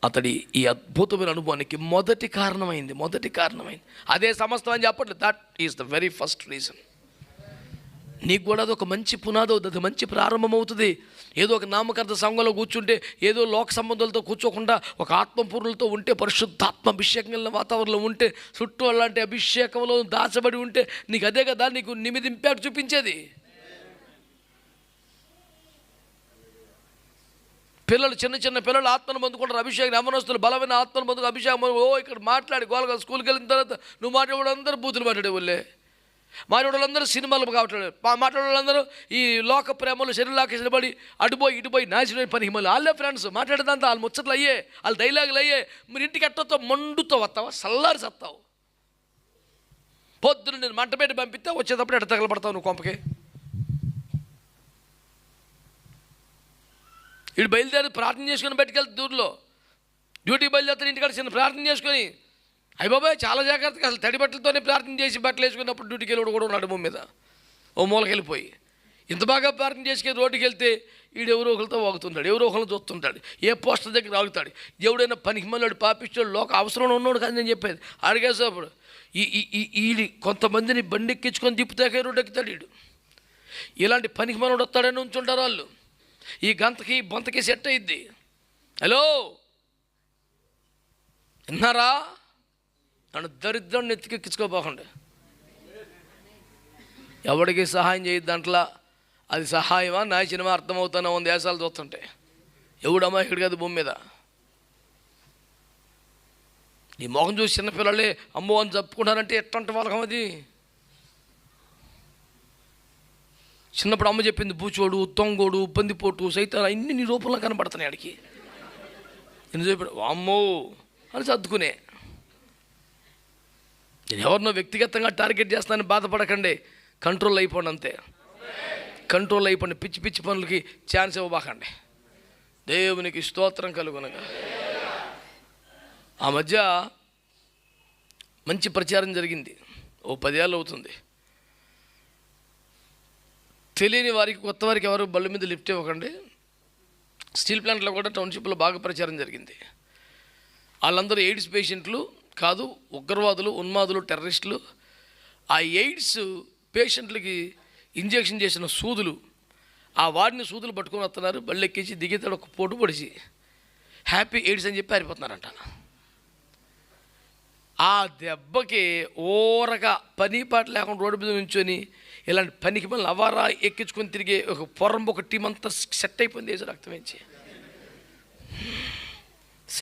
అతడి ఈ అద్భుతమైన అనుభవానికి మొదటి కారణమైంది. అదే సమస్తం అని చెప్పట్లేదు. That is the very first reason. నీకు కూడా అది ఒక మంచి పునాది అవుతుంది, అది మంచి ప్రారంభం అవుతుంది. ఏదో ఒక నామకర్త సంఘంలో కూర్చుంటే, ఏదో లోక సంబంధాలతో కూర్చోకుండా ఒక ఆత్మపూర్ణులతో ఉంటే, పరిశుద్ధాత్మ అభిషేకం కలిగిన వాతావరణంలో ఉంటే, చుట్టూ అలాంటి అభిషేకంలో దాచబడి ఉంటే, నీకు అదే కదా నీకు నిమిది ఇంపాక్ట్ చూపించేది. పిల్లలు, చిన్న పిల్లలు ఆత్మను పొందుకుంటారు, అభిషేకం యవ్వనస్తులు బలమైన ఆత్మను పొందుకు అభిషేకం. ఇక్కడ మాట్లాడి గోలగా స్కూల్కి వెళ్ళిన తర్వాత నువ్వు మాట్లాడే అందరూ బూతులు మాట్లాడే వాళ్ళే, మాట్లాడేవాళ్ళందరూ సినిమాలు కావట్లేదు, మాట్లాడేవాళ్ళందరూ ఈ లోక ప్రేమలు శరీరాకి పడి ఇటుపోయి నాశనమైన పని హిమలు వాళ్ళే ఫ్రెండ్స్. మాట్లాడేదంతా వాళ్ళు ముచ్చట్లు అయ్యే, వాళ్ళ డైలాగులు అయ్యే. మీరు ఇంటికి ఎట్టతో మండుతో వస్తావా, సల్లారి సత్తావు. పొద్దున నేను మంట పెట్టి పంపిస్తే వచ్చేటప్పుడు ఎట్ట తగలబడతావు నువ్వు కొంపకి. ఇటు బయలుదేరి ప్రార్థన చేసుకుని బయటకెళ్తే దూరంలో డ్యూటీకి బయలుదేరుతాను, ఇంటికాడ చిన్న ప్రార్థన చేసుకొని అయ్యబాబాయ్ చాలా జాగ్రత్తగా అసలు తడి బట్టలతోనే ప్రార్థన చేసి బట్టలు వేసుకున్నప్పుడు డ్యూటీకి వెళ్ళి కూడా ఉన్నాడు భూమి మీద ఓ మూలకి వెళ్ళిపోయి. ఇంత బాగా ప్రార్థన చేసుకుని రోడ్డుకి వెళ్తే వీడు ఎవరో ఒకరితో వాగుతుంటాడు, ఎవరో ఒకరిని చూస్తుంటాడు, ఏ పోస్టర్ దగ్గర ఆగుతాడు. ఎవడైనా పనికి మళ్ళీ పాపిస్తాడు, లోక అవసరంలో ఉన్నాడు కానీ నేను చెప్పేది అడిగేసేప్పుడు ఈ కొంతమందిని బండి ఎక్కించుకొని తిప్పుతాకే రోడ్డు ఎక్కుతాడు వీడు. ఇలాంటి పనికి మనోడు వస్తాడని ఉంచుంటారు వాళ్ళు. ఈ గంతకి బొంతకి సెట్ అయ్యిద్ది. హలో విన్నారా? నన్ను దరిద్రాన్ని ఎత్తికెక్కించుకోపోకండి. ఎవడికి సహాయం చేయదు దాంట్లో. అది సహాయమా నాశనమా అర్థమవుతానే ఉంది దేశాలు చూస్తుంటే. ఎవడమ్మా ఇక్కడ కాదు భూమి మీద. నీ మొహం చూసి చిన్నపిల్లలే అమ్మో అని చెప్పుకుంటారంటే ఎట్లాంటి వాళ్ళకం అది. చిన్నప్పుడు అమ్మ చెప్పింది బూచోడు, తొంగోడు, పందిపోటు, సైతాన్ అన్నీ నీ రూపంలో కనబడుతున్నాయి. ఆడికి నేను చెప్పాడు అమ్మో అని సర్దుకునే. నేను ఎవరినో వ్యక్తిగతంగా టార్గెట్ చేస్తానని బాధపడకండి, కంట్రోల్ అయిపోండి అంతే. కంట్రోల్ అయిపోండి, పిచ్చి పనులకి ఛాన్స్ ఇవ్వబాకండి. దేవునికి స్తోత్రం కలుగునగా. ఆ మధ్య మంచి ప్రచారం జరిగింది, ఓ 10 ఏళ్ళు అవుతుంది. తెలియని వారికి, కొత్త వారికి ఎవరు బళ్ళ మీద లిఫ్ట్ ఇవ్వకండి. స్టీల్ ప్లాంట్లో కూడా టౌన్షిప్లో బాగా ప్రచారం జరిగింది. వాళ్ళందరూ ఎయిడ్స్ పేషెంట్లు కాదు, ఉగ్రవాదులు, ఉన్మాదులు, టెర్రరిస్టులు. ఆ ఎయిడ్స్ పేషెంట్లకి ఇంజెక్షన్ చేసిన సూదులు, ఆ వాడిని సూదులు పట్టుకొని వస్తున్నారు, బళ్ళు ఎక్కించి దిగేతాడు ఒక పోటు పొడిచి హ్యాపీ ఎయిడ్స్ అని చెప్పి పారిపోతున్నారంట. ఆ దెబ్బకి ఓరగా పని పాట లేకుండా రోడ్డు మీద నుంచొని ఇలాంటి పనికి మళ్ళీ అవారా ఎక్కించుకొని తిరిగే ఒక పొరంబొక టీం అంతా సెట్ అయిపోయింది దేశ రక్తం వేయించి.